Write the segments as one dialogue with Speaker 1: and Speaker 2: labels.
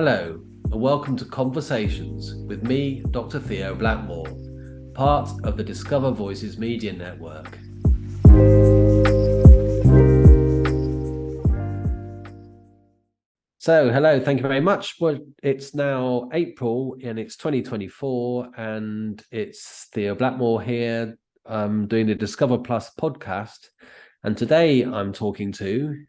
Speaker 1: Hello, and welcome to Conversations with me, Dr. Theo Blackmore, part of the Discover Voices Media Network. So, hello, thank you very much. Well, it's now April and it's 2024, and it's Theo Blackmore here doing the Discover Plus podcast. And today I'm talking to...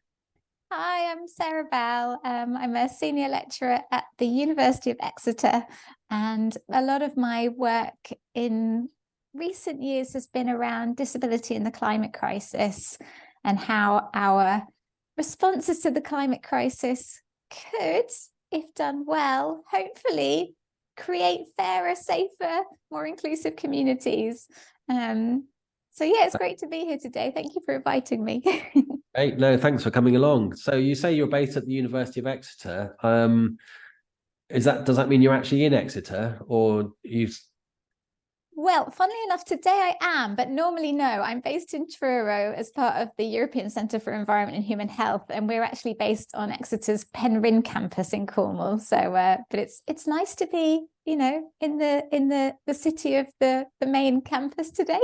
Speaker 2: Hi, I'm Sarah Bell. I'm a senior lecturer at the University of Exeter, and a lot of my work in recent years has been around disability and the climate crisis, and how our responses to the climate crisis could, if done well, hopefully create fairer, safer, more inclusive communities. So yeah, it's great to be here today. Thank you for inviting me.
Speaker 1: Hey, no, thanks for coming along. So you say you're based at the University of Exeter. Does that mean you're actually in Exeter, or you?
Speaker 2: Well, funnily enough, today I am, but normally no. I'm based in Truro as part of the European Centre for Environment and Human Health, and we're actually based on Exeter's Penryn campus in Cornwall. So, but it's nice to be, in the city of the main campus today.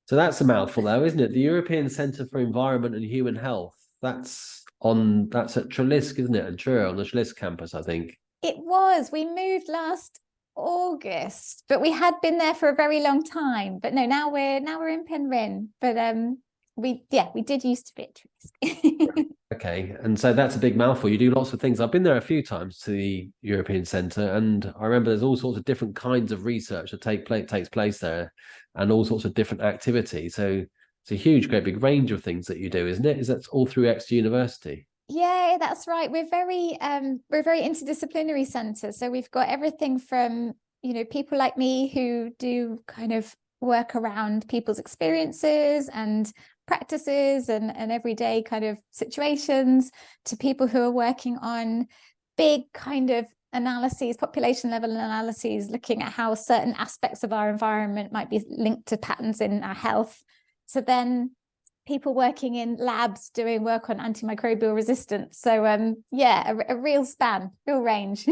Speaker 1: So that's a mouthful, though, isn't it? The European Centre for Environment and Human Health. That's at Treliske, isn't it? And Truro on the Treliske campus, I think.
Speaker 2: It was. We moved last August, but we had been there for a very long time. But no, now we're in Penryn. But we did used to be at Treliske.
Speaker 1: Okay, and so that's a big mouthful. You do lots of things. I've been there a few times to the European Centre, and I remember there's all sorts of different kinds of research that takes place there, and all sorts of different activities. So it's a huge, great big range of things that you do, isn't it? Is that all through Exeter University?
Speaker 2: Yeah, that's right. We're very interdisciplinary centre. So we've got everything from, people like me who do kind of work around people's experiences and practices and everyday kind of situations, to people who are working on big kind of analyses, population level analyses, looking at how certain aspects of our environment might be linked to patterns in our health. So then people working in labs doing work on antimicrobial resistance. So a real span, real range.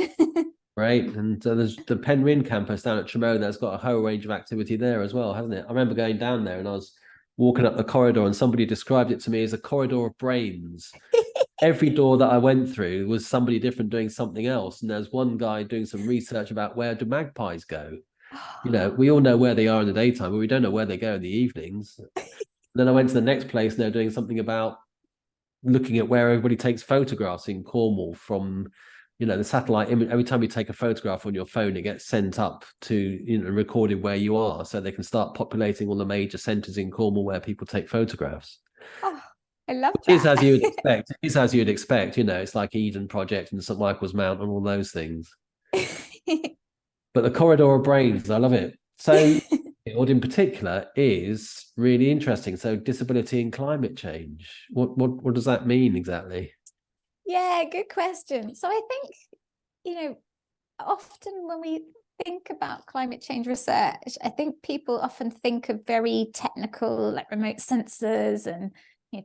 Speaker 1: Right, and there's the Penryn campus down at Tremone that's got a whole range of activity there as well, hasn't it? I remember going down there and I was walking up the corridor and somebody described it to me as a corridor of brains. Every door that I went through was somebody different doing something else, and there's one guy doing some research about where do magpies go. We all know where they are in the daytime, but we don't know where they go in the evenings. Then I went to the next place and they're doing something about looking at where everybody takes photographs in Cornwall from, the satellite image. Every time you take a photograph on your phone, it gets sent up to, recorded where you are, so they can start populating all the major centres in Cornwall where people take photographs.
Speaker 2: Oh, I love that.
Speaker 1: It is as you would expect. It is as you'd expect. It's like Eden Project and St Michael's Mount and all those things. But the corridor of brains, I love it. So, what in particular is really interesting. So, disability and climate change. What does that mean exactly?
Speaker 2: Yeah, good question. So I think, often when we think about climate change research, I think people often think of very technical, like remote sensors and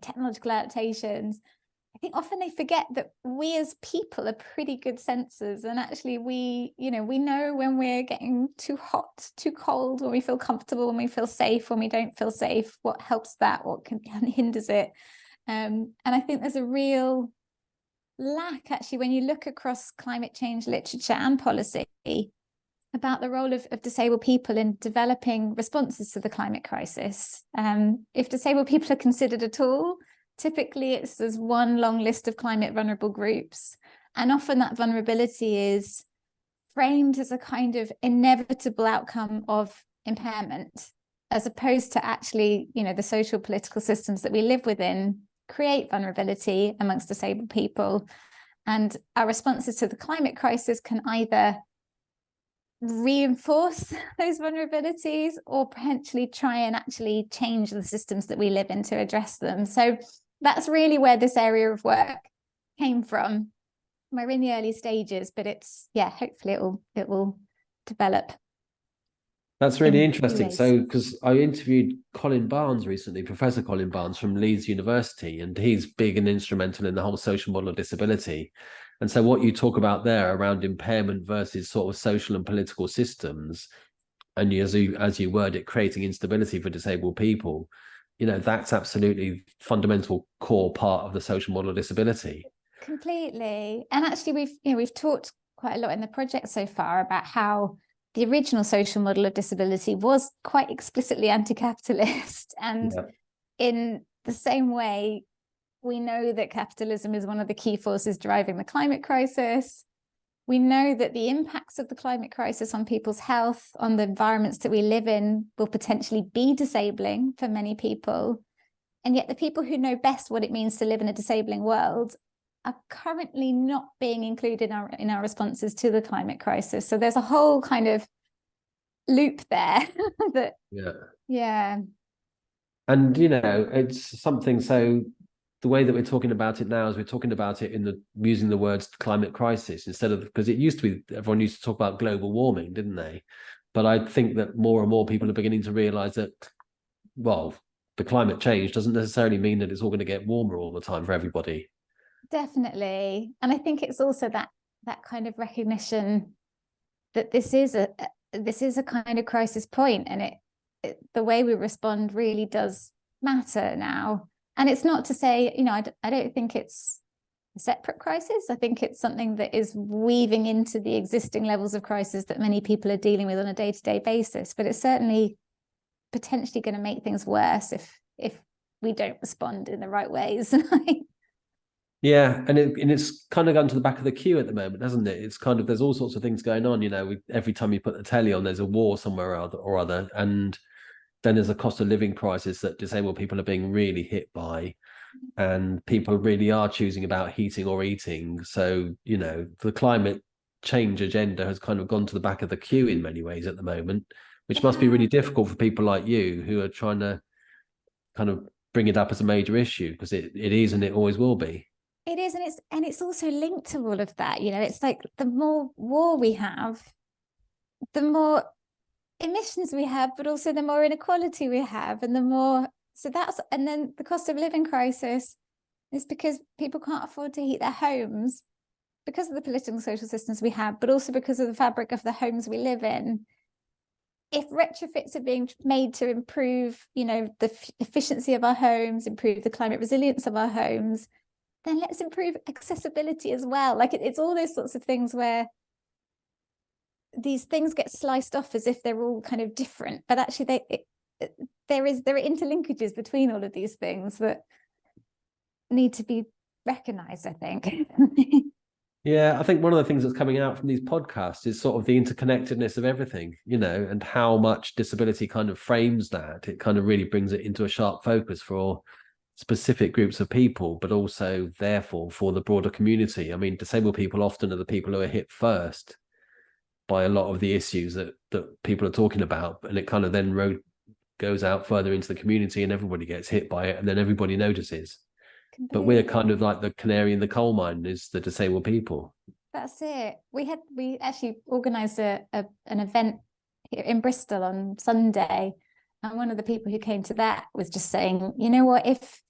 Speaker 2: technological adaptations. I think often they forget that we as people are pretty good sensors, and actually we know when we're getting too hot, too cold, when we feel comfortable, when we feel safe, when we don't feel safe, what helps that, what hinders it. And I think there's a real lack, actually, when you look across climate change literature and policy, about the role of disabled people in developing responses to the climate crisis. If disabled people are considered at all, typically it's as one long list of climate vulnerable groups. And often that vulnerability is framed as a kind of inevitable outcome of impairment, as opposed to actually, the social political systems that we live within create vulnerability amongst disabled people. And our responses to the climate crisis can either reinforce those vulnerabilities or potentially try and actually change the systems that we live in to address them. So that's really where this area of work came from. We're in the early stages, but hopefully it will develop.
Speaker 1: That's really interesting. So, because I interviewed Colin Barnes recently, Professor Colin Barnes from Leeds University, and he's big and instrumental in the whole social model of disability. And so what you talk about there around impairment versus sort of social and political systems, and as you word it, creating instability for disabled people, that's absolutely fundamental core part of the social model of disability.
Speaker 2: Completely. And actually we've talked quite a lot in the project so far about how the original social model of disability was quite explicitly anti-capitalist. And in the same way, we know that capitalism is one of the key forces driving the climate crisis. We know that the impacts of the climate crisis on people's health, on the environments that we live in, will potentially be disabling for many people. And yet the people who know best what it means to live in a disabling world are currently not being included in our responses to the climate crisis. So there's a whole kind of loop there that
Speaker 1: and it's something. So the way that we're talking about it now is we're talking about it using the words climate crisis instead of, because it used to be everyone used to talk about global warming, didn't they? But I think that more and more people are beginning to realize that, well, the climate change doesn't necessarily mean that it's all going to get warmer all the time for everybody.
Speaker 2: Definitely. And I think it's also that kind of recognition that this is a kind of crisis point, and the way we respond really does matter now. And it's not to say, I don't think it's a separate crisis. I think it's something that is weaving into the existing levels of crisis that many people are dealing with on a day-to-day basis. But it's certainly potentially going to make things worse if we don't respond in the right ways.
Speaker 1: Yeah, and it's kind of gone to the back of the queue at the moment, hasn't it? It's kind of, there's all sorts of things going on. Every time you put the telly on, there's a war somewhere or other, and then there's a cost of living crisis that disabled people are being really hit by, and people really are choosing about heating or eating. So the climate change agenda has kind of gone to the back of the queue in many ways at the moment, which must be really difficult for people like you who are trying to kind of bring it up as a major issue, because it is, and it always will be.
Speaker 2: It is, and it's also linked to all of that. It's like the more war we have, the more emissions we have, but also the more inequality we have, and and then the cost of living crisis is because people can't afford to heat their homes because of the political and social systems we have, but also because of the fabric of the homes we live in. If retrofits are being made to improve, the efficiency of our homes, improve the climate resilience of our homes, then let's improve accessibility as well. Like it's all those sorts of things where these things get sliced off as if they're all kind of different, but actually there are interlinkages between all of these things that need to be recognized, I think.
Speaker 1: Yeah, I think one of the things that's coming out from these podcasts is sort of the interconnectedness of everything, and how much disability kind of frames that. It kind of really brings it into a sharp focus for specific groups of people, but also therefore for the broader community. I mean, disabled people often are the people who are hit first by a lot of the issues that people are talking about, and it kind of then goes out further into the community, and everybody gets hit by it, and then everybody notices. Completely. But we're kind of like the canary in the coal mine is the disabled people.
Speaker 2: That's it. We actually organised an event here in Bristol on Sunday, and one of the people who came to that was just saying, you know what, if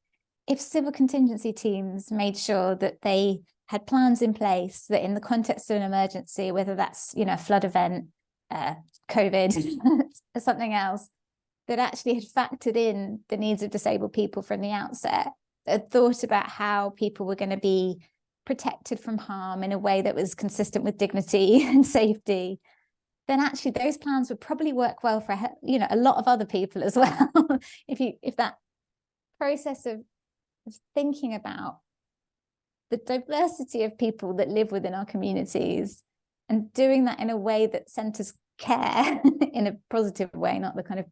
Speaker 2: civil contingency teams made sure that they had plans in place that in the context of an emergency, whether that's, a flood event, COVID, or something else, that actually had factored in the needs of disabled people from the outset, had thought about how people were going to be protected from harm in a way that was consistent with dignity and safety, then actually those plans would probably work well for, a lot of other people as well. if that process of thinking about the diversity of people that live within our communities and doing that in a way that centers care in a positive way, not the kind of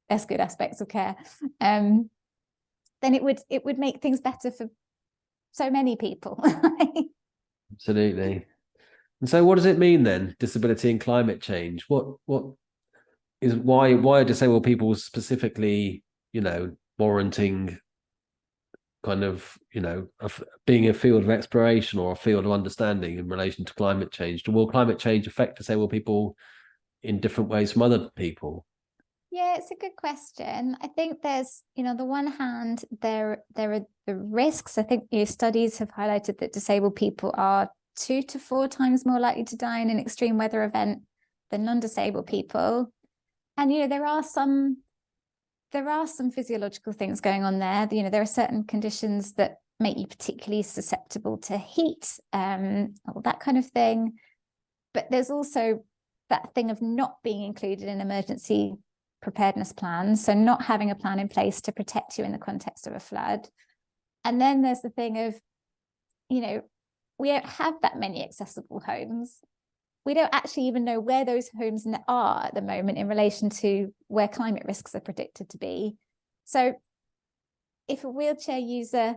Speaker 2: less good aspects of care, then it would make things better for so many people.
Speaker 1: Absolutely. And so what does it mean then, disability and climate change? Why are disabled people specifically, warranting kind of, being a field of exploration or a field of understanding in relation to climate change? Will climate change affect disabled people in different ways from other people?
Speaker 2: Yeah, it's a good question. I think there's, on the one hand, there are the risks. I think studies have highlighted that disabled people are 2 to 4 times more likely to die in an extreme weather event than non-disabled people. And there are some physiological things going on there. There are certain conditions that make you particularly susceptible to heat, all that kind of thing. But there's also that thing of not being included in emergency preparedness plans, so not having a plan in place to protect you in the context of a flood. And then there's the thing of, we don't have that many accessible homes. We don't actually even know where those homes are at the moment in relation to where climate risks are predicted to be. So if a wheelchair user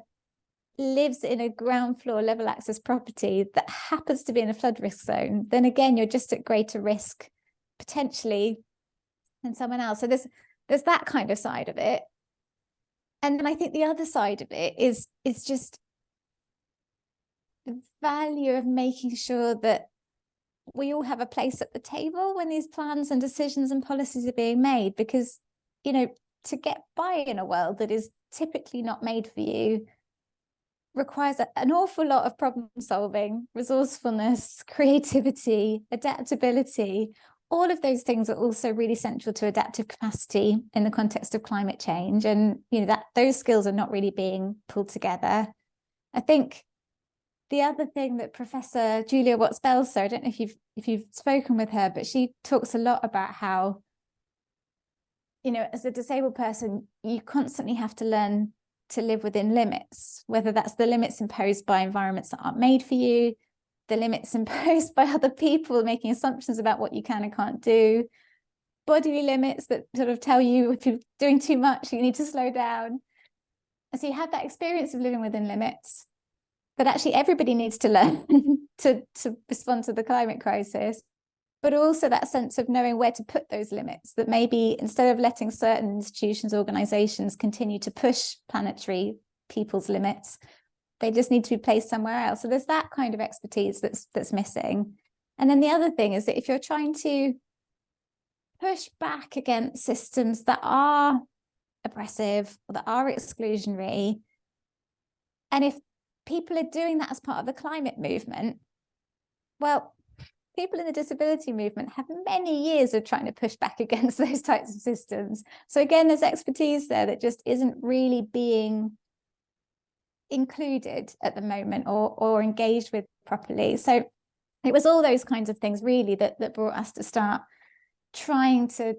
Speaker 2: lives in a ground floor level access property that happens to be in a flood risk zone, then again, you're just at greater risk potentially than someone else. So there's that kind of side of it. And then I think the other side of it is just the value of making sure that we all have a place at the table when these plans and decisions and policies are being made, because, to get by in a world that is typically not made for you requires an awful lot of problem solving, resourcefulness, creativity, adaptability. All of those things are also really central to adaptive capacity in the context of climate change. And, that those skills are not really being pulled together. I think the other thing that Professor Julia Watts-Belser, I don't know if you've spoken with her, but she talks a lot about how, as a disabled person, you constantly have to learn to live within limits, whether that's the limits imposed by environments that aren't made for you, the limits imposed by other people making assumptions about what you can and can't do, bodily limits that sort of tell you if you're doing too much, you need to slow down. And so you have that experience of living within limits, but actually everybody needs to learn to respond to the climate crisis, but also that sense of knowing where to put those limits, that maybe instead of letting certain institutions, organizations continue to push planetary people's limits, they just need to be placed somewhere else. So there's that kind of expertise that's missing. And then the other thing is that if you're trying to push back against systems that are oppressive or that are exclusionary, and if people are doing that as part of the climate movement, well, people in the disability movement have many years of trying to push back against those types of systems. So again, there's expertise there that just isn't really being included at the moment or engaged with properly. So it was all those kinds of things really that brought us to start trying to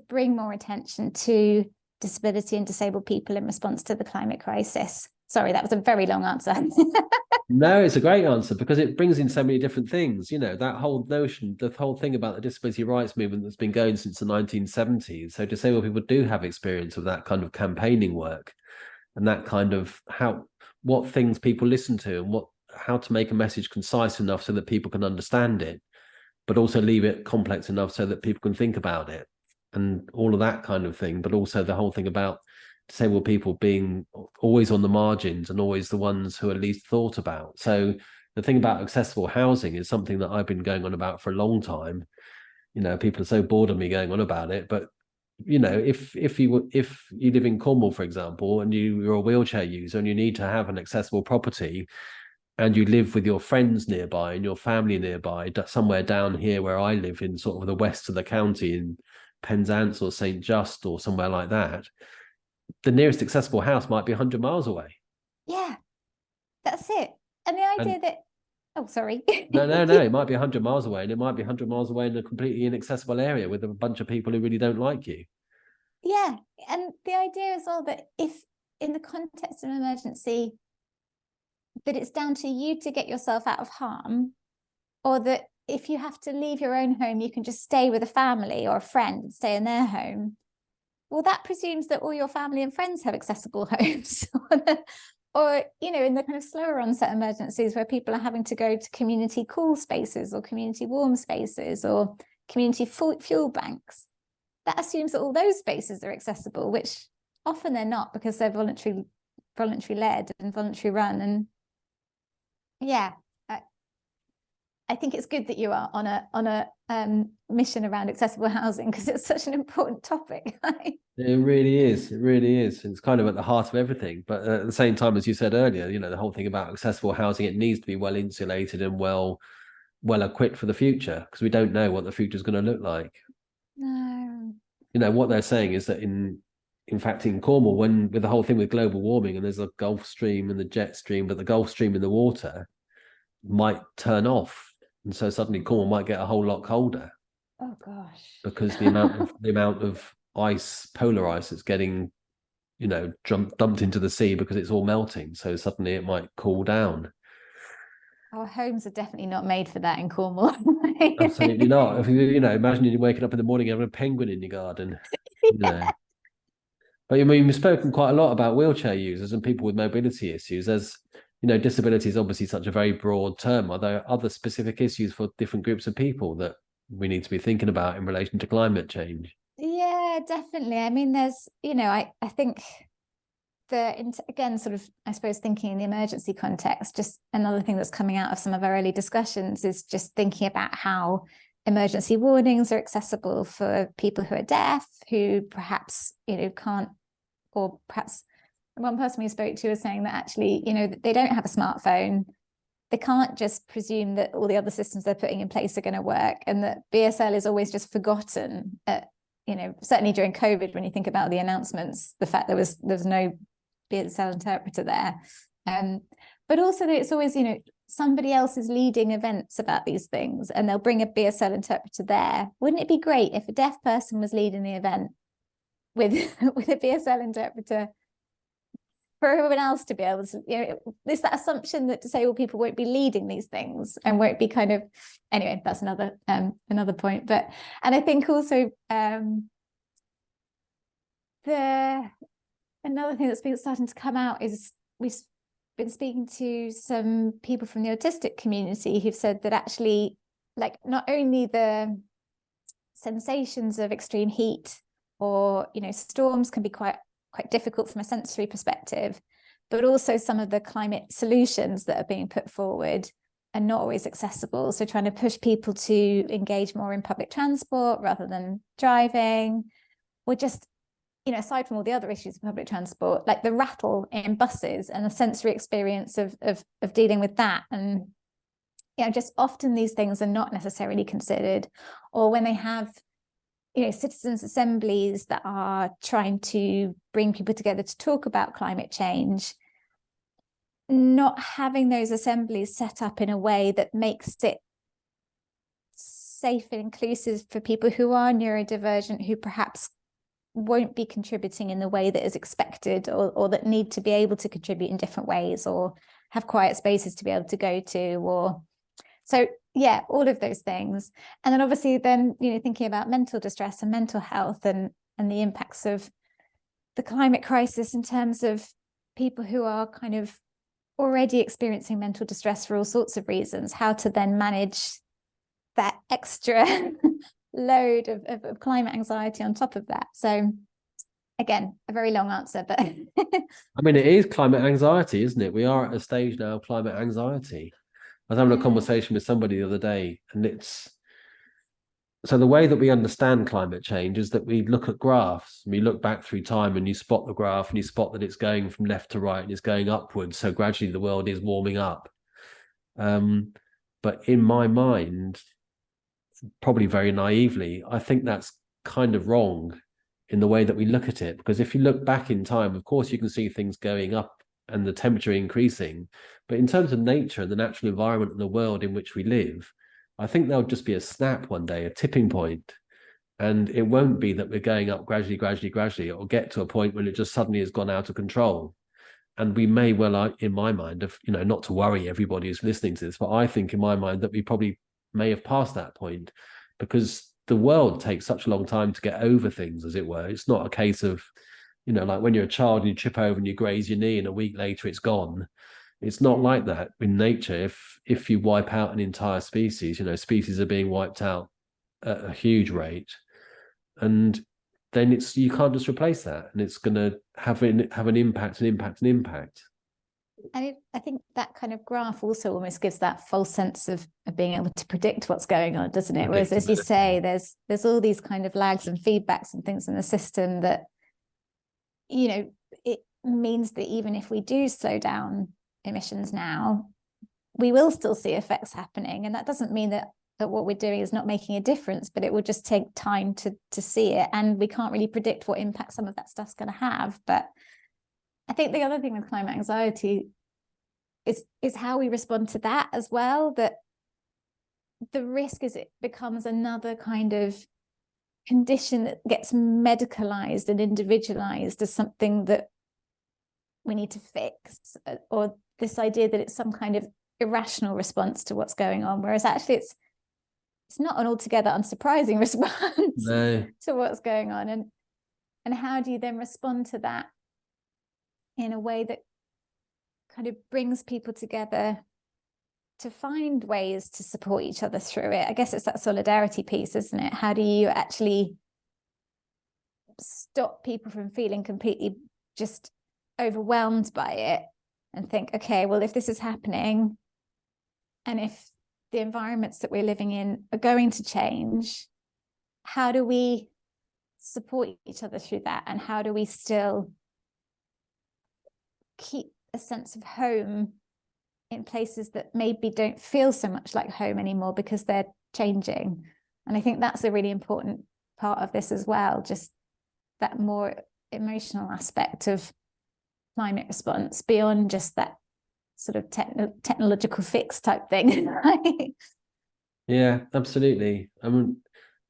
Speaker 2: bring more attention to disability and disabled people in response to the climate crisis. Sorry, that was a very long answer.
Speaker 1: No, it's a great answer because it brings in so many different things. That whole notion, the whole thing about the disability rights movement that's been going since the 1970s. So disabled people do have experience of that kind of campaigning work and that kind of what things people listen to and how to make a message concise enough so that people can understand it, but also leave it complex enough so that people can think about it and all of that kind of thing. But also the whole thing about disabled people being always on the margins and always the ones who are least thought about. So the thing about accessible housing is something that I've been going on about for a long time. People are so bored of me going on about it, but if you live in Cornwall, for example, and you're a wheelchair user and you need to have an accessible property, and you live with your friends nearby and your family nearby, somewhere down here where I live in sort of the west of the county in Penzance or St. Just or somewhere like that, the nearest accessible house might be 100 miles away.
Speaker 2: Yeah, that's it. And the idea that, oh, sorry.
Speaker 1: No, it might be 100 miles away, and it might be 100 miles away in a completely inaccessible area with a bunch of people who really don't like you.
Speaker 2: Yeah, and the idea as well that if in the context of an emergency, that it's down to you to get yourself out of harm, or that if you have to leave your own home, you can just stay with a family or a friend and stay in their home. Well, that presumes that all your family and friends have accessible homes. Or, in the kind of slower onset emergencies where people are having to go to community cool spaces or community warm spaces or community fuel banks, that assumes that all those spaces are accessible, which often they're not because they're voluntary led and voluntary run. And yeah, I think it's good that you are on a mission around accessible housing, because it's such an important topic.
Speaker 1: It really is. It really is. It's kind of at the heart of everything. But at the same time, as you said earlier, the whole thing about accessible housing, it needs to be well insulated and well equipped for the future, because we don't know what the future is going to look like.
Speaker 2: No.
Speaker 1: What they're saying is that in fact, in Cornwall, with the whole thing with global warming, and there's a Gulf Stream and the jet stream, but the Gulf Stream in the water might turn off, and so suddenly Cornwall might get a whole lot colder.
Speaker 2: Oh gosh.
Speaker 1: Because the amount of ice, polar ice, that's getting dumped into the sea because it's all melting. So suddenly it might cool down.
Speaker 2: Our homes are definitely not made for that in Cornwall.
Speaker 1: Absolutely not. If imagine you're waking up in the morning having a penguin in your garden.
Speaker 2: Yeah.
Speaker 1: But I mean, we've spoken quite a lot about wheelchair users and people with mobility issues. There's, disability is obviously such a very broad term. Are there other specific issues for different groups of people that we need to be thinking about in relation to climate change?
Speaker 2: Yeah, definitely. I mean, there's, I think again, sort of, I suppose, thinking in the emergency context, just another thing that's coming out of some of our early discussions is just thinking about how emergency warnings are accessible for people who are deaf, who perhaps, can't, or perhaps one person we spoke to was saying that actually, they don't have a smartphone. They can't just presume that all the other systems they're putting in place are going to work, and that BSL is always just forgotten. Certainly during COVID, when you think about the announcements, the fact there's no BSL interpreter there, but also that it's always somebody else is leading events about these things, and they'll bring a BSL interpreter there. Wouldn't it be great if a deaf person was leading the event with a BSL interpreter, for everyone else to be able to, there's that assumption that disabled people won't be leading these things and won't be kind of, anyway, that's another point. But, and I think also another thing that's been starting to come out is we've been speaking to some people from the autistic community who've said that actually, like, not only the sensations of extreme heat or, storms can be quite difficult from a sensory perspective, but also some of the climate solutions that are being put forward are not always accessible. So trying to push people to engage more in public transport rather than driving, or just, aside from all the other issues of public transport, like the rattle in buses and the sensory experience of dealing with that. And just often these things are not necessarily considered, or when they have citizens' assemblies that are trying to bring people together to talk about climate change, not having those assemblies set up in a way that makes it safe and inclusive for people who are neurodivergent, who perhaps won't be contributing in the way that is expected, or that need to be able to contribute in different ways, or have quiet spaces to be able to go to, or so. Yeah, all of those things. And then obviously then, thinking about mental distress and mental health and the impacts of the climate crisis in terms of people who are kind of already experiencing mental distress for all sorts of reasons, how to then manage that extra load of climate anxiety on top of that. So again, a very long answer, but
Speaker 1: I mean, it is climate anxiety, isn't it? We are at a stage now of climate anxiety. I was having a conversation with somebody the other day, and it's so the way that we understand climate change is that we look at graphs, and we look back through time, and you spot the graph and you spot that it's going from left to right and it's going upwards. So gradually the world is warming up. But in my mind, probably very naively, I think that's kind of wrong in the way that we look at it. Because if you look back in time, of course, you can see things going up and the temperature increasing. But in terms of nature and the natural environment and the world in which we live, I think there'll just be a snap one day, a tipping point. And it won't be that we're going up gradually. It will get to a point when it just suddenly has gone out of control. And we may well, in my mind, of not to worry everybody who's listening to this, but I think in my mind that we probably may have passed that point, because the world takes such a long time to get over things, as it were. It's not a case of, like when you're a child and you trip over and you graze your knee and a week later it's gone. It's not like that in nature. If you wipe out an entire species, species are being wiped out at a huge rate, and then you can't just replace that, and it's going to have an impact.
Speaker 2: And I think that kind of graph also almost gives that false sense of being able to predict what's going on, doesn't it? Whereas, as you say, there's all these kind of lags and feedbacks and things in the system that, you know, it means that even if we do slow down emissions now, we will still see effects happening. And that doesn't mean that what we're doing is not making a difference, but it will just take time to see it. And we can't really predict what impact some of that stuff's going to have. But I think the other thing with climate anxiety is how we respond to that as well, that the risk is it becomes another kind of condition that gets medicalized and individualized as something that we need to fix, or this idea that it's some kind of irrational response to what's going on, whereas actually it's not an altogether unsurprising response to what's going on. And how do you then respond to that in a way that kind of brings people together to find ways to support each other through it? I guess it's that solidarity piece, isn't it? How do you actually stop people from feeling completely just overwhelmed by it and think, okay, well, if this is happening and if the environments that we're living in are going to change, how do we support each other through that? And how do we still keep a sense of home in places that maybe don't feel so much like home anymore because they're changing? And I think that's a really important part of this as well, just that more emotional aspect of climate response beyond just that sort of technological fix type thing. Right?
Speaker 1: Yeah, absolutely. I mean,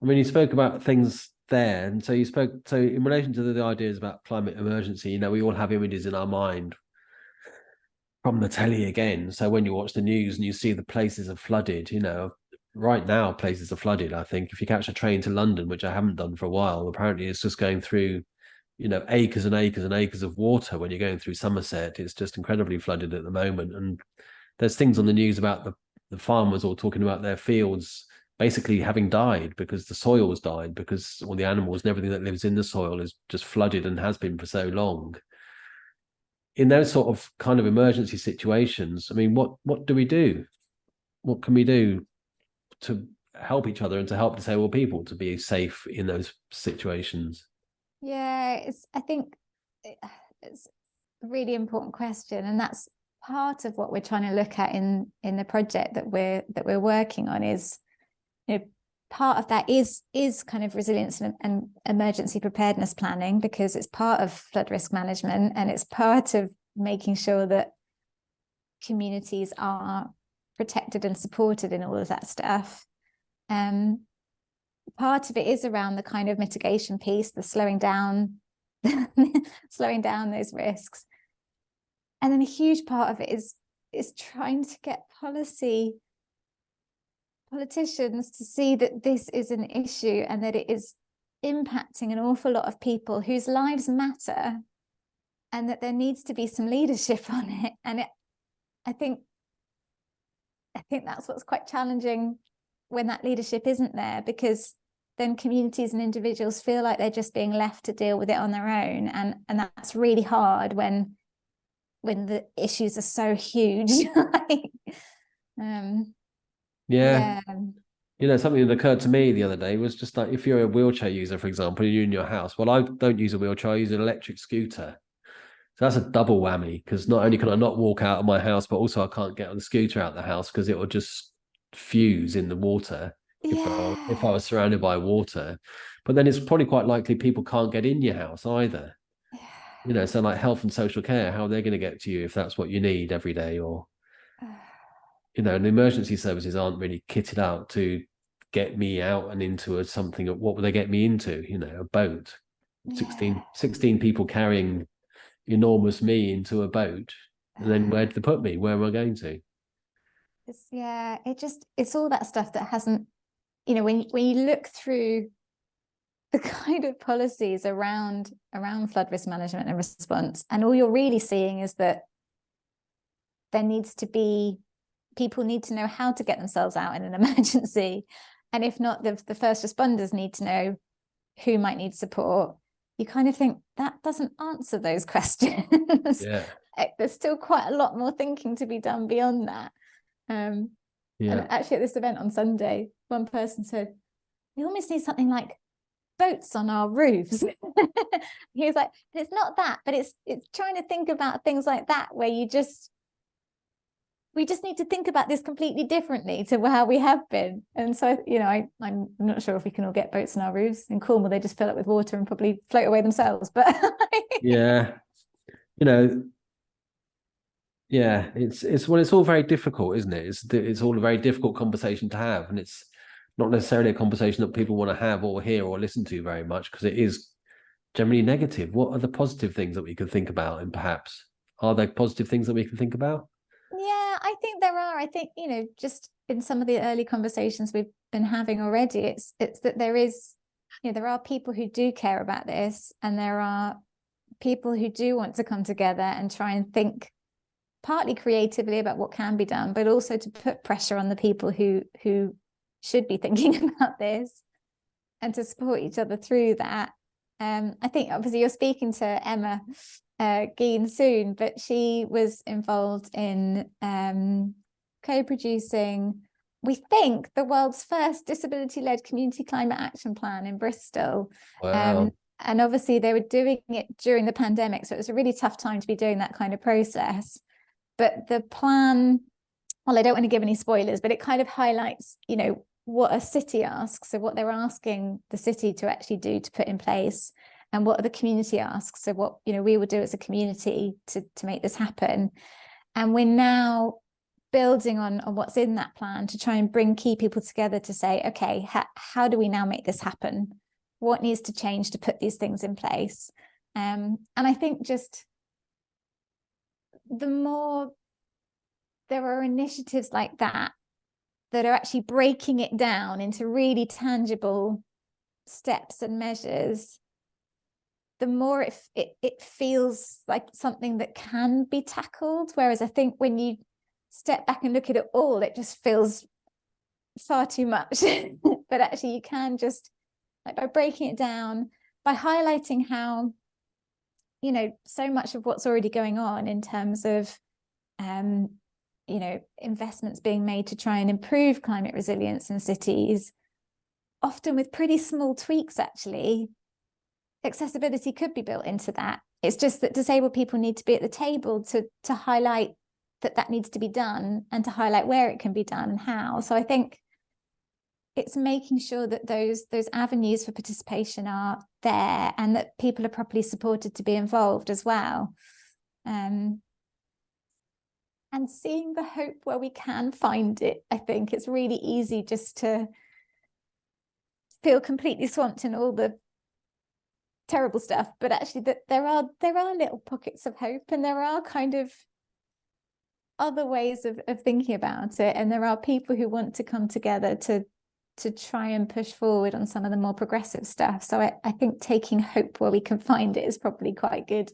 Speaker 1: you spoke about things there, and so in relation to the ideas about climate emergency, you know, we all have images in our mind from the telly again. So when you watch the news and you see the places are flooded, you know, right now places are flooded. I think if you catch a train to London, which I haven't done for a while, apparently it's just going through, you know, acres and acres and acres of water. When you're going through Somerset, it's just incredibly flooded at the moment. And there's things on the news about the farmers all talking about their fields basically having died because the soil's died, because all the animals and everything that lives in the soil is just flooded and has been for so long. In those sort of kind of emergency situations, I mean, what do we do? What can we do to help each other and to help disabled people to be safe in those situations?
Speaker 2: Yeah, I think it's a really important question, and that's part of what we're trying to look at in the project that we're working on. Is, you know, part of that is kind of resilience and emergency preparedness planning, because it's part of flood risk management, and it's part of making sure that communities are protected and supported in all of that stuff. Part of it is around the kind of mitigation piece, the slowing down those risks. And then a huge part of it is trying to get politicians to see that this is an issue and that it is impacting an awful lot of people whose lives matter, and that there needs to be some leadership on it. And I think that's what's quite challenging when that leadership isn't there, because then communities and individuals feel like they're just being left to deal with it on their own. And that's really hard when the issues are so huge.
Speaker 1: Yeah. You know, something that occurred to me the other day was just like, if you're a wheelchair user, for example, you're in your house. Well, I don't use a wheelchair, I use an electric scooter. So that's a double whammy, because not only can I not walk out of my house, but also I can't get on the scooter out the house because it will just fuse in the water if I was surrounded by water. But then it's probably quite likely people can't get in your house either. You know, so like health and social care, how are they going to get to you if that's what you need every day? Or, you know, and the emergency services aren't really kitted out to get me out and into something. What would they get me into? You know, a boat. 16 people carrying enormous me into a boat, and then where do they put me? Where am I going to?
Speaker 2: It's all that stuff that hasn't, you know, when you look through the kind of policies around flood risk management and response, and all you're really seeing is that there needs to be, people need to know how to get themselves out in an emergency, and if not, the first responders need to know who might need support. You kind of think that doesn't answer those questions. there's still quite a lot more thinking to be done beyond that. And actually at this event on Sunday, one person said, we almost need something like boats on our roofs. He was like, it's not that, but it's trying to think about things like that, where we just need to think about this completely differently to how we have been. And so, I'm not sure if we can all get boats on our roofs. In Cornwall, they just fill up with water and probably float away themselves. But
Speaker 1: yeah, it's all very difficult, isn't it? It's all a very difficult conversation to have, and it's not necessarily a conversation that people want to have or hear or listen to very much, because it is generally negative. What are the positive things that we can think about? And perhaps, are there positive things that we can think about?
Speaker 2: Yeah, I think there are. I think, just in some of the early conversations we've been having already, it's that there is, there are people who do care about this, and there are people who do want to come together and try and think partly creatively about what can be done, but also to put pressure on the people who should be thinking about this, and to support each other through that. I think obviously you're speaking to Emma Geen soon, but she was involved in co-producing, we think, the world's first disability-led community climate action plan in Bristol.
Speaker 1: Wow.
Speaker 2: And obviously they were doing it during the pandemic, so it was a really tough time to be doing that kind of process. But the plan, well, I don't want to give any spoilers, but it kind of highlights, what a city asks, so what they're asking the city to actually do to put in place, and what the community asks, so what we will do as a community to make this happen. And we're now building on what's in that plan to try and bring key people together to say, okay, how do we now make this happen? What needs to change to put these things in place? And I think just the more there are initiatives like that are actually breaking it down into really tangible steps and measures, the more it feels like something that can be tackled. Whereas I think when you step back and look at it all, it just feels far too much. But actually you can just, like, by breaking it down, by highlighting how, so much of what's already going on in terms of investments being made to try and improve climate resilience in cities, often with pretty small tweaks, actually, accessibility could be built into that. It's just that disabled people need to be at the table to highlight that needs to be done, and to highlight where it can be done and how. So I think it's making sure that those avenues for participation are there, and that people are properly supported to be involved as well. And seeing the hope where we can find it. I think it's really easy just to feel completely swamped in all the terrible stuff, but actually that there are little pockets of hope, and there are kind of other ways of thinking about it, and there are people who want to come together to try and push forward on some of the more progressive stuff. So I think taking hope where we can find it is probably quite good.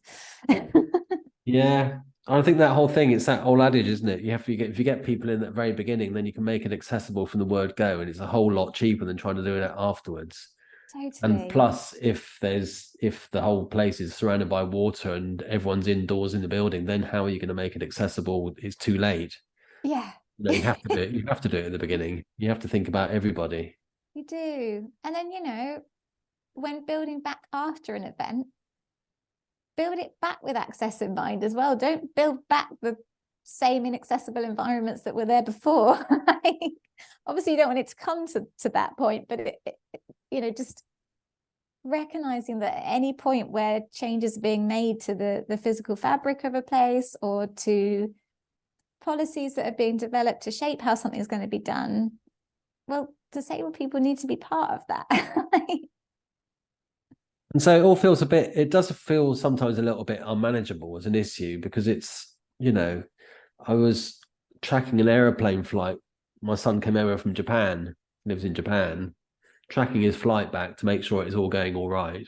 Speaker 1: Yeah, I think that whole thing, it's that old adage, isn't it? If you get people in at the very beginning, then you can make it accessible from the word go, and it's a whole lot cheaper than trying to do it afterwards.
Speaker 2: Totally.
Speaker 1: And plus, if the whole place is surrounded by water and everyone's indoors in the building, then how are you going to make it accessible? It's too late.
Speaker 2: Yeah.
Speaker 1: You have to do it. You have to do it at the beginning. You have to think about everybody.
Speaker 2: You do. And then, when building back after an event, build it back with access in mind as well. Don't build back the same inaccessible environments that were there before. Obviously you don't want it to come to that point, but just recognizing that at any point where changes are being made to the physical fabric of a place, or to policies that are being developed to shape how something's going to be done, well, disabled people need to be part of that.
Speaker 1: And so it does feel sometimes a little bit unmanageable as an issue, because it's, I was tracking an aeroplane flight. My son came over from Japan, lives in Japan, tracking his flight back to make sure it's all going all right.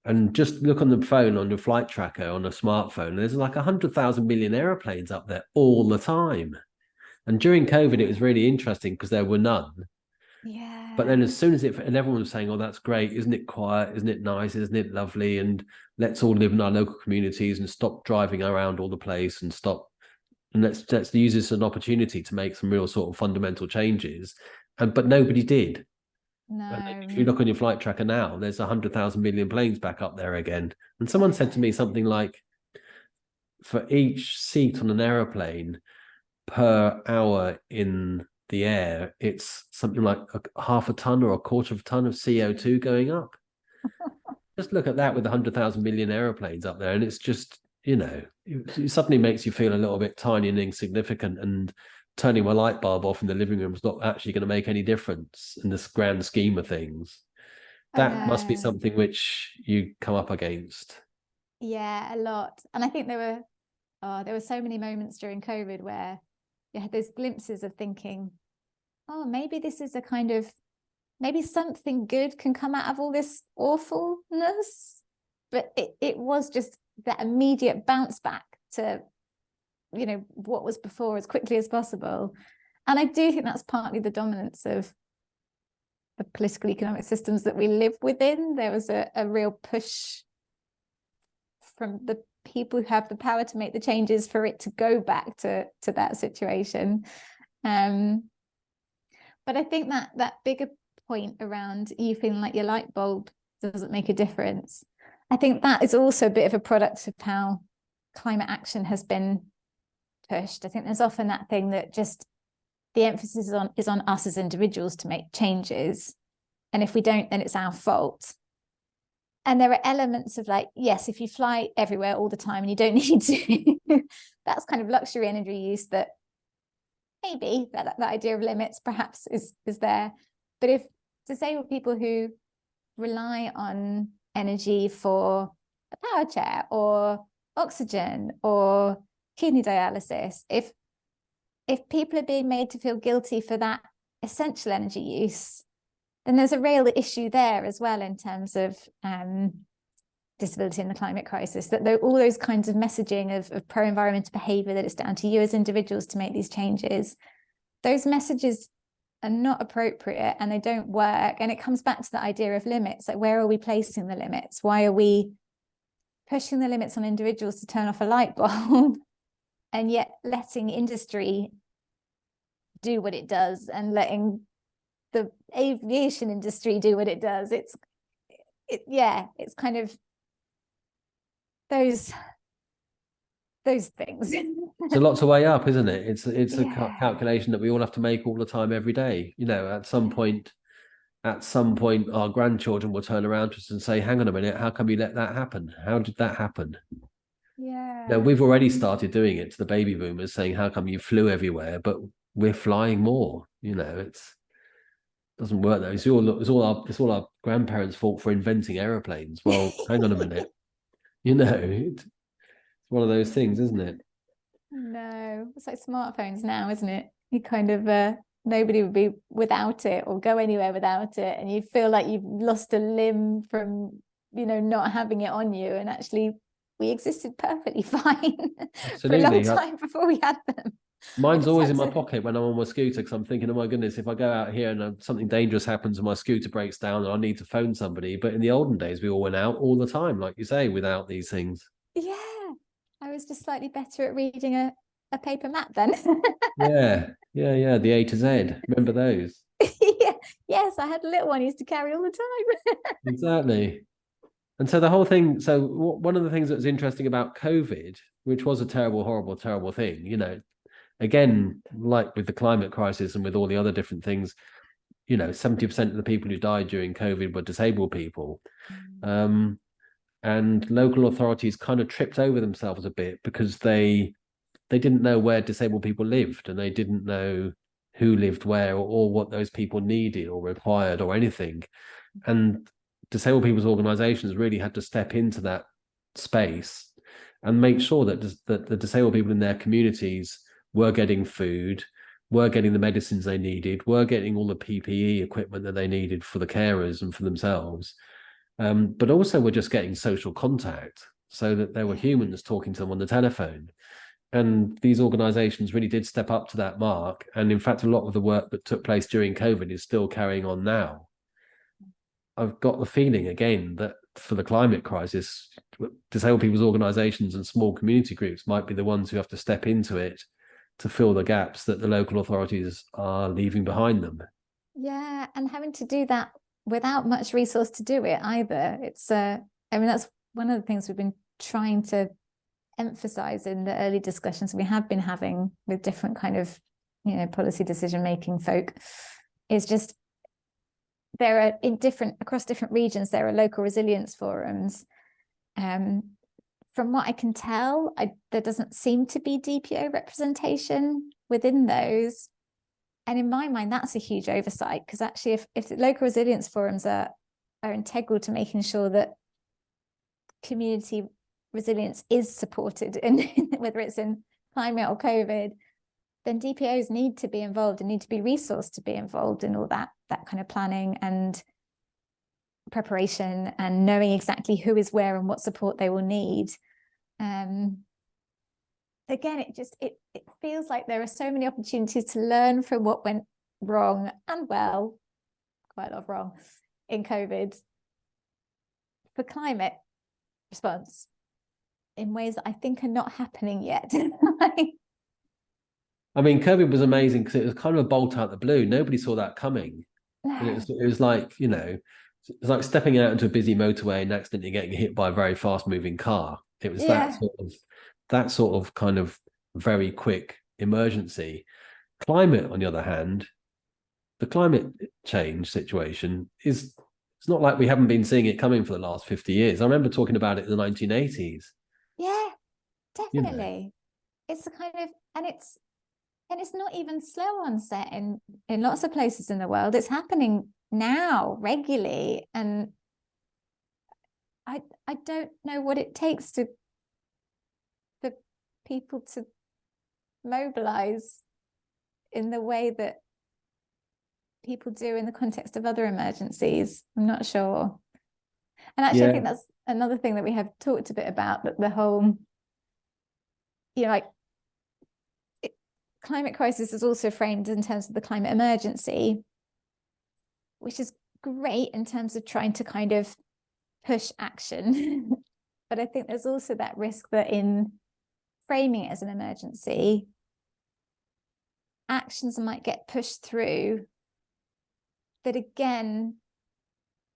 Speaker 1: And just look on the phone, on your flight tracker, on a smartphone, and there's like 100,000 million aeroplanes up there all the time. And during COVID, it was really interesting because there were none.
Speaker 2: Yeah.
Speaker 1: But then as soon as and everyone was saying, oh, that's great, isn't it quiet, isn't it nice, isn't it lovely, and let's all live in our local communities and stop driving around all the place and let's use this as an opportunity to make some real sort of fundamental changes. But nobody did. And if you
Speaker 2: No.
Speaker 1: look on your flight tracker now, there's 100,000 million planes back up there again. And someone said to me something like, for each seat on an aeroplane per hour in the air, it's something like half a ton or a quarter of a ton of CO2 going up. Just look at that with 100,000 million aeroplanes up there, and it's just, it suddenly makes you feel a little bit tiny and insignificant, and turning my light bulb off in the living room is not actually going to make any difference in this grand scheme of things. That must be something which you come up against.
Speaker 2: Yeah, a lot. And I think there were so many moments during COVID where you had those glimpses of thinking, oh, maybe this is maybe something good can come out of all this awfulness. But it was just that immediate bounce back to, what was before as quickly as possible. And I do think that's partly the dominance of the political economic systems that we live within. There was a real push from the people who have the power to make the changes for it to go back to that situation. But I think that bigger point around you feeling like your light bulb doesn't make a difference, I think that is also a bit of a product of how climate action has been pushed. I think there's often that thing that just the emphasis is on us as individuals to make changes. And if we don't, then it's our fault. And there are elements of like, yes, if you fly everywhere all the time and you don't need to, that's kind of luxury energy use that maybe that idea of limits perhaps is there. But if disabled people who rely on energy for a power chair or oxygen or kidney dialysis, if people are being made to feel guilty for that essential energy use, then there's a real issue there as well in terms of disability in the climate crisis, that all those kinds of messaging of pro-environmental behaviour, that it's down to you as individuals to make these changes, those messages are not appropriate and they don't work. And it comes back to the idea of limits, like where are we placing the limits? Why are we pushing the limits on individuals to turn off a light bulb and yet letting industry do what it does and letting the aviation industry do what it does? It's kind of those things.
Speaker 1: It's a lot to weigh up, isn't it? It's a calculation that we all have to make all the time, every day. At some point, our grandchildren will turn around to us and say, hang on a minute, how come you let that happen? How did that happen?
Speaker 2: Yeah.
Speaker 1: We've already started doing it to the baby boomers, saying, how come you flew everywhere, but we're flying more? It's doesn't work though. It's all our grandparents' fault for inventing aeroplanes. Well, hang on a minute. It's one of those things, isn't it?
Speaker 2: No, it's like smartphones now, isn't it? You kind of nobody would be without it or go anywhere without it, and you feel like you've lost a limb from not having it on you, and actually we existed perfectly fine for a long time before we had them.
Speaker 1: Mine's always in my pocket when I'm on my scooter, because I'm thinking, oh my goodness, if I go out here and something dangerous happens and my scooter breaks down and I need to phone somebody. But in the olden days, we all went out all the time, like you say, without these things.
Speaker 2: Yeah, I was just slightly better at reading a paper map then.
Speaker 1: Yeah, the A to Z. Remember those?
Speaker 2: Yeah. Yes, I had a little one I used to carry all the time.
Speaker 1: Exactly. And so the whole thing, so one of the things that was interesting about COVID, which was a terrible, horrible, terrible thing, again, like with the climate crisis and with all the other different things, 70% of the people who died during COVID were disabled people. And local authorities kind of tripped over themselves a bit because they didn't know where disabled people lived, and they didn't know who lived where or what those people needed or required or anything. And disabled people's organizations really had to step into that space and make sure that the disabled people in their communities were getting food, were getting the medicines they needed, were getting all the PPE equipment that they needed for the carers and for themselves, but also were just getting social contact, so that there were humans talking to them on the telephone. And these organizations really did step up to that mark. And in fact, a lot of the work that took place during COVID is still carrying on now. I've got the feeling again that for the climate crisis, disabled people's organizations and small community groups might be the ones who have to step into it to fill the gaps that the local authorities are leaving behind them.
Speaker 2: Yeah, and having to do that without much resource to do it either. It's I mean, that's one of the things we've been trying to emphasize in the early discussions we have been having with different kind of, you know, policy decision making folk, is just there are across different regions, there are local resilience forums. From what I can tell, there doesn't seem to be DPO representation within those. And in my mind, that's a huge oversight, because actually if the local resilience forums are integral to making sure that community resilience is supported, in whether it's in climate or COVID, then DPOs need to be involved and need to be resourced to be involved in all that kind of planning and preparation and knowing exactly who is where and what support they will need. Again, it feels like there are so many opportunities to learn from what went wrong and well, quite a lot of wrong in COVID for climate response in ways that I think are not happening yet.
Speaker 1: I mean, COVID was amazing because it was kind of a bolt out of the blue. Nobody saw that coming. And it was like, you know, it's like stepping out into a busy motorway and accidentally getting hit by a very fast moving car. It was that sort of kind of very quick emergency. Climate, on the other hand, the climate change situation it's not like we haven't been seeing it coming for the last 50 years. I remember talking about it in the 1980s.
Speaker 2: Yeah, definitely.
Speaker 1: You know.
Speaker 2: It's the kind of, and it's not even slow onset in lots of places in the world. It's happening now regularly, and I don't know what it takes for people to mobilize in the way that people do in the context of other emergencies. I'm not sure. And actually, I think that's another thing that we have talked a bit about, that the whole, you know, like climate crisis is also framed in terms of the climate emergency, which is great in terms of trying to kind of push action. But I think there's also that risk that in framing it as an emergency, actions might get pushed through that again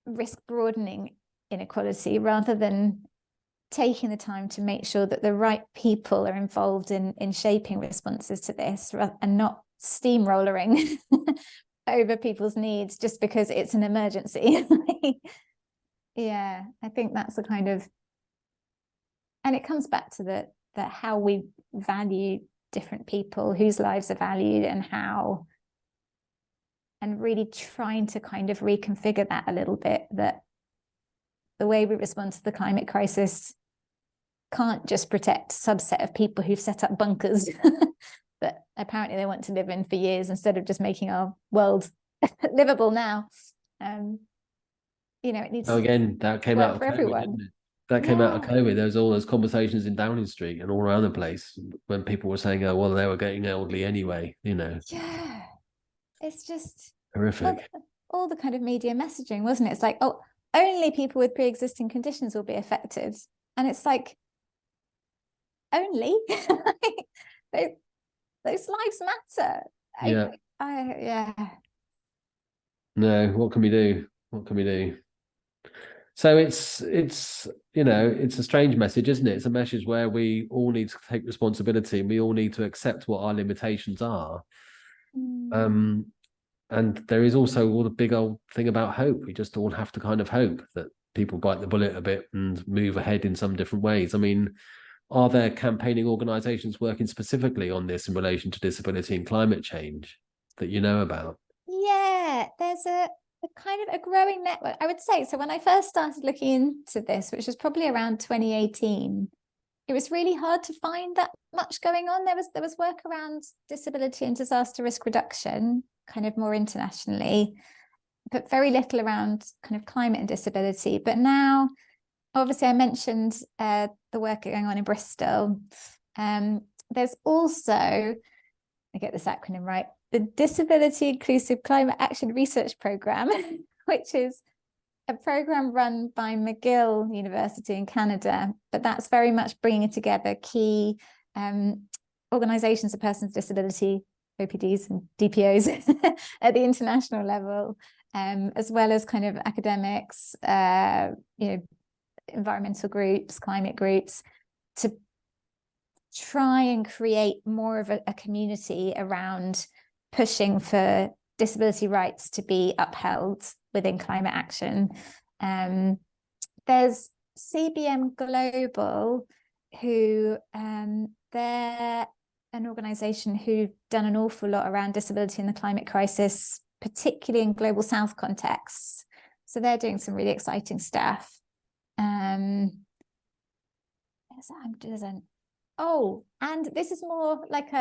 Speaker 2: risk broadening inequality, rather than taking the time to make sure that the right people are involved in shaping responses to this, and not steamrollering over people's needs just because it's an emergency. Yeah, I think that's the kind of, and it comes back to the how we value different people, whose lives are valued and how, and really trying to kind of reconfigure that a little bit, that the way we respond to the climate crisis can't just protect a subset of people who've set up bunkers that apparently they want to live in for years, instead of just making our world livable now. You know, it needs
Speaker 1: again, that came out of
Speaker 2: for
Speaker 1: COVID,
Speaker 2: everyone.
Speaker 1: didn't it? That came out of COVID. There was all those conversations in Downing Street and all around the place when people were saying, oh, well, they were getting elderly anyway, you know.
Speaker 2: Yeah, it's just
Speaker 1: horrific.
Speaker 2: All the kind of media messaging, wasn't it? It's like, oh, only people with pre-existing conditions will be affected. And it's like, only? Those lives matter.
Speaker 1: Yeah.
Speaker 2: Yeah.
Speaker 1: No, what can we do? What can we do? So it's you know, it's a strange message, isn't it? It's a message where we all need to take responsibility and we all need to accept what our limitations are. And there is also all the big old thing about hope. We just all have to kind of hope that people bite the bullet a bit and move ahead in some different ways. I mean, are there campaigning organizations working specifically on this in relation to disability and climate change that you know about?
Speaker 2: Yeah, there's a kind of a growing network, I would say. So when I first started looking into this, which was probably around 2018, it was really hard to find that much going on. There was work around disability and disaster risk reduction, kind of more internationally, but very little around kind of climate and disability. But now, obviously, I mentioned the work going on in Bristol. there's also, I get this acronym right, the Disability Inclusive Climate Action Research Programme, which is a program run by McGill University in Canada, but that's very much bringing together key organizations of persons with disability, OPDs and DPOs at the international level, as well as kind of academics, environmental groups, climate groups, to try and create more of a community around pushing for disability rights to be upheld within climate action. There's CBM Global, who they're an organization who've done an awful lot around disability in the climate crisis, particularly in global south contexts. So they're doing some really exciting stuff. Oh, and this is more like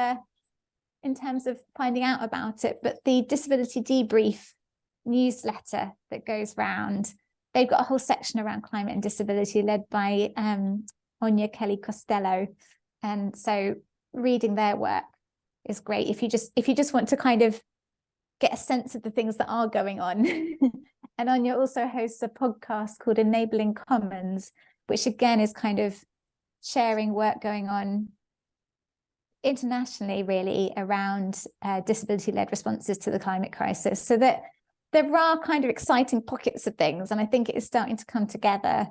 Speaker 2: in terms of finding out about it, but the Disability Debrief newsletter that goes round, they've got a whole section around climate and disability led by Anya Kelly Costello. And so reading their work is great if you just want to kind of get a sense of the things that are going on. And Anya also hosts a podcast called Enabling Commons, which again is kind of sharing work going on internationally, really, around disability-led responses to the climate crisis. So that there are kind of exciting pockets of things, and I think it is starting to come together.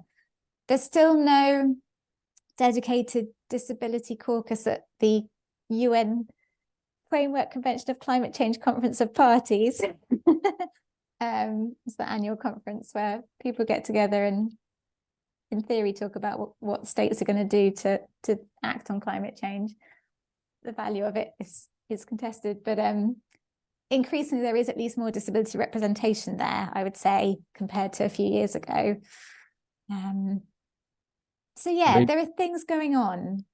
Speaker 2: There's still no dedicated disability caucus at the UN Framework Convention of Climate Change Conference of Parties. It's the annual conference where people get together and, in theory, talk about what states are going to do to act on climate change. The value of it is contested, but increasingly there is at least more disability representation there, I would say, compared to a few years ago. So yeah, there are things going on.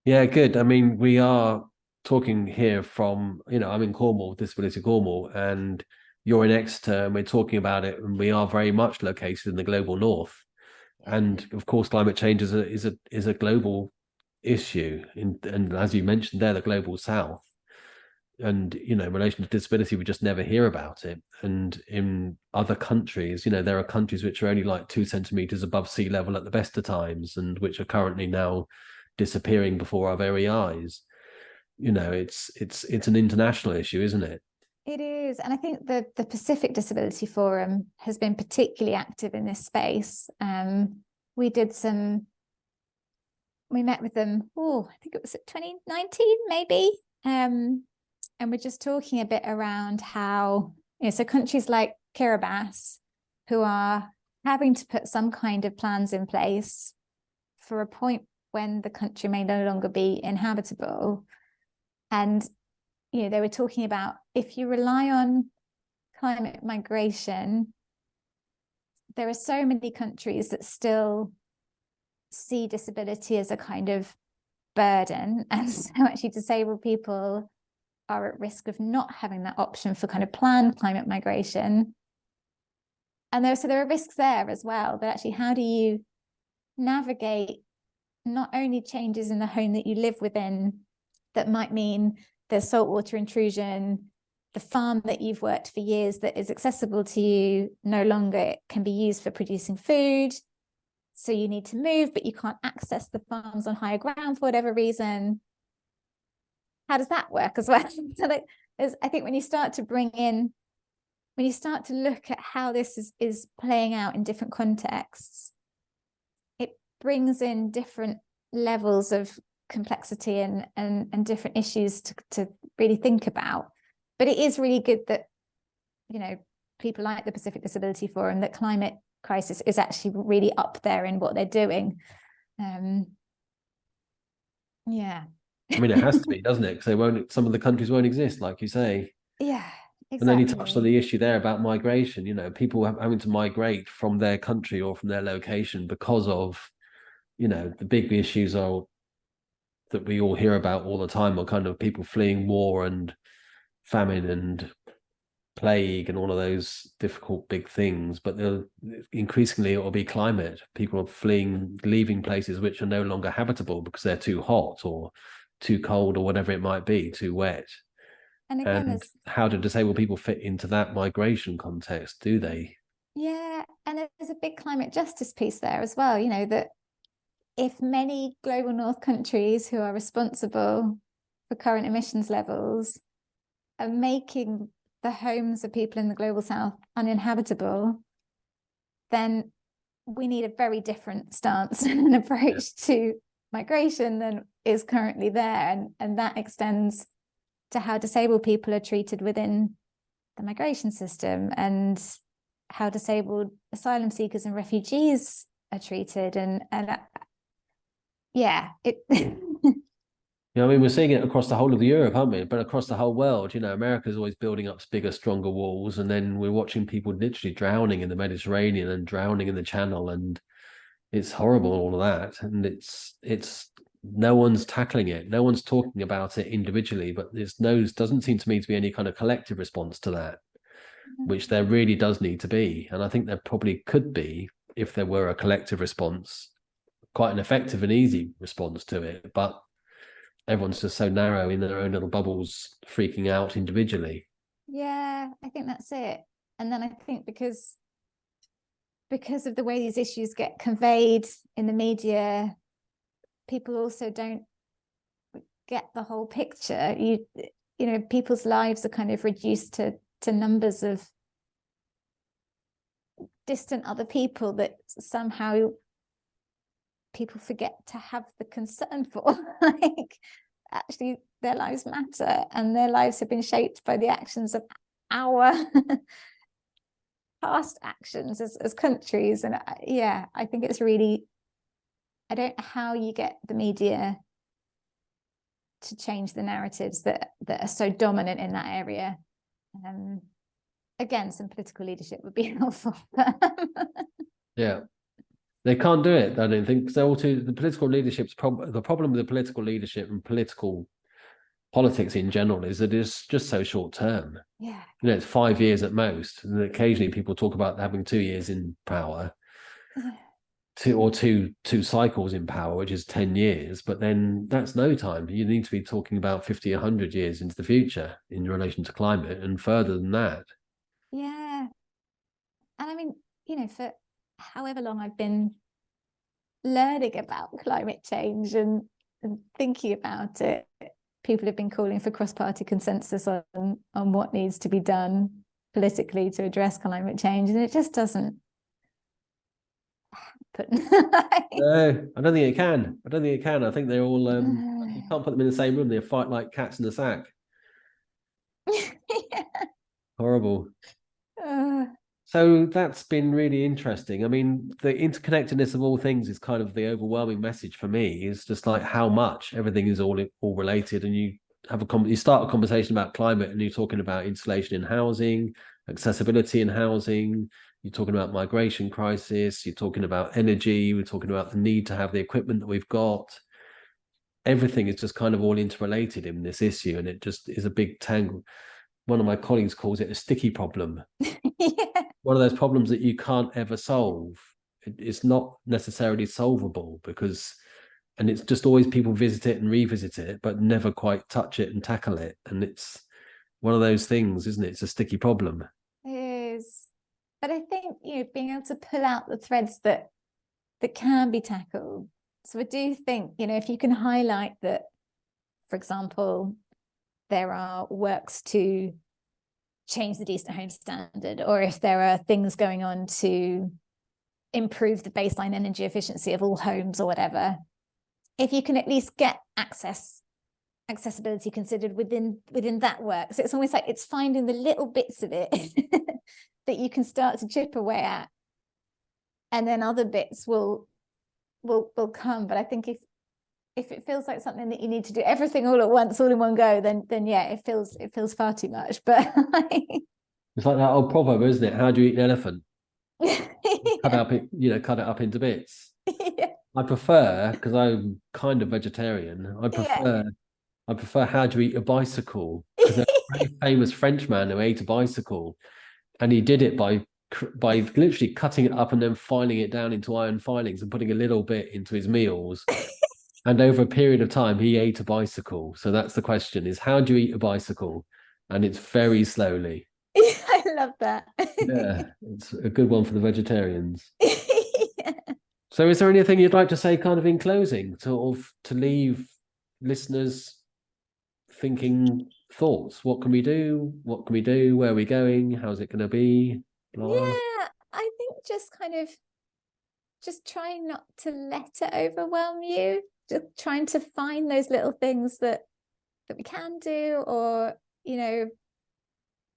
Speaker 1: Yeah, good. I mean, we are talking here from, I'm in Cornwall, Disability Cornwall, and you're in Exeter, and we're talking about it, and we are very much located in the global north. And of course, climate change is a global issue, and as you mentioned there, the global south. And in relation to disability, we just never hear about it. And in other countries, there are countries which are only like 2 centimeters above sea level at the best of times, and which are currently now disappearing before our very eyes. It's an international issue, isn't it?
Speaker 2: It is. And I think the Pacific Disability Forum has been particularly active in this space. We met with them, I think it was 2019, maybe. And we're just talking a bit around how, so countries like Kiribati, who are having to put some kind of plans in place for a point when the country may no longer be inhabitable. And, they were talking about, if you rely on climate migration, there are so many countries that still see disability as a kind of burden, and so actually disabled people are at risk of not having that option for kind of planned climate migration. And there are risks there as well, but actually, how do you navigate not only changes in the home that you live within that might mean there's saltwater intrusion, the farm that you've worked for years that is accessible to you no longer can be used for producing food, so you need to move, but you can't access the farms on higher ground for whatever reason. How does that work as well? So I think when you start to look at how this is playing out in different contexts, it brings in different levels of complexity and different issues to really think about. But it is really good that, people like the Pacific Disability Forum, that climate crisis is actually really up there in what they're doing. Yeah.
Speaker 1: I mean, it has to be, doesn't it? Because some of the countries won't exist, like you say.
Speaker 2: Yeah, exactly.
Speaker 1: And then you touched on the issue there about migration. People having to migrate from their country or from their location because of, the big issues are that we all hear about all the time, are kind of people fleeing war and famine and plague and all of those difficult big things, but increasingly it will be climate. People are fleeing, leaving places which are no longer habitable because they're too hot or too cold or whatever it might be, too wet.
Speaker 2: And again,
Speaker 1: And how do disabled people fit into that migration context? Do they?
Speaker 2: Yeah, and there's a big climate justice piece there as well, you know, that if many global north countries who are responsible for current emissions levels are making the homes of people in the global south uninhabitable, then we need a very different stance and approach to migration than is currently there. And that extends to how disabled people are treated within the migration system and how disabled asylum seekers and refugees are treated. And yeah, it
Speaker 1: I mean, we're seeing it across the whole of Europe, aren't we? But across the whole world, America's always building up bigger, stronger walls, and then we're watching people literally drowning in the Mediterranean and drowning in the Channel, and it's horrible, all of that. And it's no one's tackling it, no one's talking about it individually, but doesn't seem to me to be any kind of collective response to that, which there really does need to be. And I think there probably could be, if there were a collective response, quite an effective and easy response to it, but everyone's just so narrow in their own little bubbles, freaking out individually.
Speaker 2: Yeah, I think that's it. And then I think because of the way these issues get conveyed in the media, people also don't get the whole picture. You know, people's lives are kind of reduced to numbers of distant other people that somehow people forget to have the concern for. Like, actually their lives matter, and their lives have been shaped by the actions of our past actions as countries. And yeah, I think it's really, I don't know how you get the media to change the narratives that are so dominant in that area. Again, some political leadership would be helpful.
Speaker 1: Yeah, they can't do it, I don't think, because they're all too, the political leadership's the problem with the political leadership and politics in general is that it's just so short term.
Speaker 2: Yeah,
Speaker 1: it's 5 years at most, and occasionally people talk about having 2 years in power, two cycles in power, which is 10 years, but then that's no time. You need to be talking about 50, 100 years into the future in relation to climate, and further than that.
Speaker 2: Yeah, and I mean, for however long I've been learning about climate change and thinking about it, people have been calling for cross-party consensus on what needs to be done politically to address climate change, and it just doesn't happen.
Speaker 1: No, I don't think it can. I think they're all you can't put them in the same room. They fight like cats in a sack.
Speaker 2: Yeah.
Speaker 1: Horrible. So that's been really interesting. I mean, the interconnectedness of all things is kind of the overwhelming message for me. Is just like how much everything is all related, and you start a conversation about climate, and you're talking about insulation in housing, accessibility in housing. You're talking about migration crisis. You're talking about energy. We're talking about the need to have the equipment that we've got. Everything is just kind of all interrelated in this issue, and it just is a big tangle. One of my colleagues calls it a sticky problem.
Speaker 2: Yeah.
Speaker 1: One of those problems that you can't ever solve. It's not necessarily solvable and it's just always people visit it and revisit it, but never quite touch it and tackle it. And it's one of those things, isn't it? It's a sticky problem.
Speaker 2: It is. But I think, being able to pull out the threads that can be tackled. So I do think, if you can highlight that, for example, there are works to change the decent home standard, or if there are things going on to improve the baseline energy efficiency of all homes or whatever, if you can at least get accessibility considered within that work. So it's almost like it's finding the little bits of it that you can start to chip away at, and then other bits will come. But I think if it feels like something that you need to do everything all at once, all in one go, then yeah, it feels far too much. But
Speaker 1: it's like that old proverb, isn't it? How do you eat an elephant?
Speaker 2: Yeah.
Speaker 1: Cut it up into bits.
Speaker 2: Yeah.
Speaker 1: I prefer, because I'm kind of vegetarian, I prefer how do you eat a bicycle? Because very famous Frenchman who ate a bicycle, and he did it by literally cutting it up and then filing it down into iron filings and putting a little bit into his meals. And over a period of time, he ate a bicycle. So that's the question: is how do you eat a bicycle? And it's very slowly.
Speaker 2: I love that.
Speaker 1: Yeah, it's a good one for the vegetarians.
Speaker 2: Yeah.
Speaker 1: So is there anything you'd like to say kind of in closing to leave listeners thinking thoughts? What can we do? What can we do? Where are we going? How's it going to be? Blah.
Speaker 2: Yeah, I think just trying not to let it overwhelm you. Just trying to find those little things that we can do, or, you know,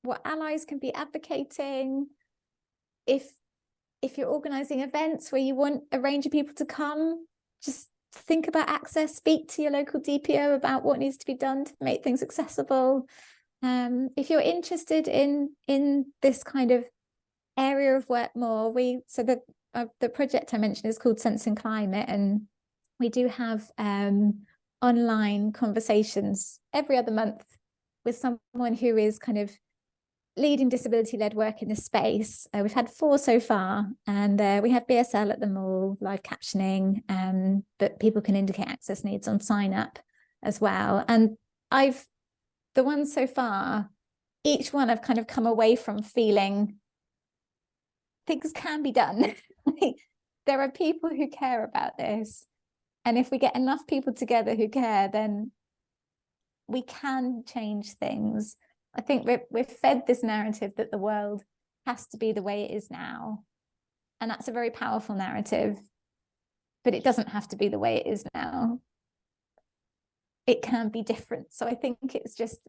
Speaker 2: what allies can be advocating. If you're organizing events where you want a range of people to come, just think about access, speak to your local DPO about what needs to be done to make things accessible. If you're interested in this kind of area of work more, the project I mentioned is called Sense and Climate, and we do have online conversations every other month with someone who is kind of leading disability-led work in this space. We've had 4 so far, and we have BSL at them all, live captioning, but people can indicate access needs on sign up as well. And the ones so far, each one I've kind of come away from feeling things can be done. There are people who care about this. And if we get enough people together who care, then we can change things. I think we're fed this narrative that the world has to be the way it is now. And that's a very powerful narrative, but it doesn't have to be the way it is now. It can be different. So I think it's just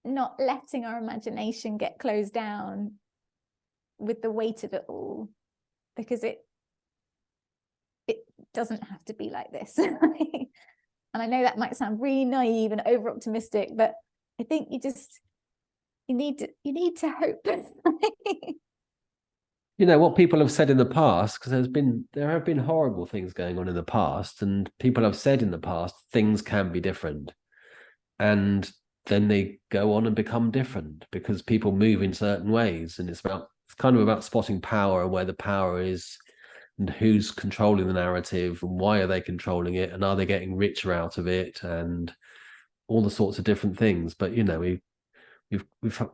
Speaker 2: not letting our imagination get closed down with the weight of it all, because it doesn't have to be like this. And I know that might sound really naive and over optimistic, but I think you need to hope.
Speaker 1: You know what people have said in the past, because there have been horrible things going on in the past, and people have said in the past things can be different, and then they go on and become different because people move in certain ways, and it's kind of about spotting power and where the power is, and who's controlling the narrative, and why are they controlling it, and are they getting richer out of it, and all the sorts of different things. But you know, we've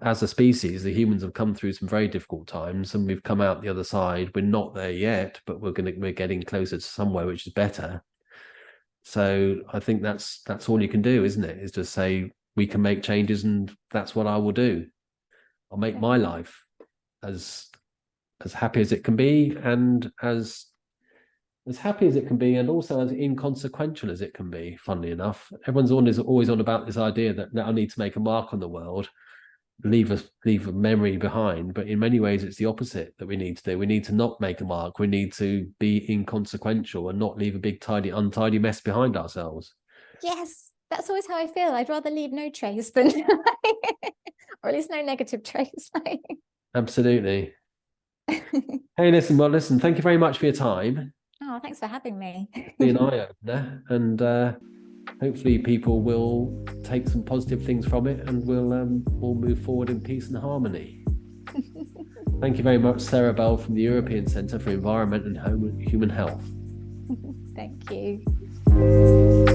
Speaker 1: as a species, the humans have come through some very difficult times, and we've come out the other side. We're not there yet, but we're getting closer to somewhere which is better. So I think that's all you can do, isn't it? Is just say we can make changes, and that's what I will do. I'll make my life as happy as it can be, and as happy as it can be, and also as inconsequential as it can be. Funnily enough, everyone's always on about this idea that I need to make a mark on the world, leave a memory behind. But in many ways, it's the opposite that we need to do. We need to not make a mark. We need to be inconsequential and not leave a big, untidy mess behind ourselves.
Speaker 2: Yes, that's always how I feel. I'd rather leave no trace than, or at least no negative trace.
Speaker 1: Absolutely. Hey, listen, thank you very much for your time.
Speaker 2: Oh, thanks for having me.
Speaker 1: Be an eye-opener, and hopefully people will take some positive things from it, and we'll move forward in peace and harmony. Thank you very much, Sarah Bell from the European Centre for Environment and Human Health.
Speaker 2: Thank you.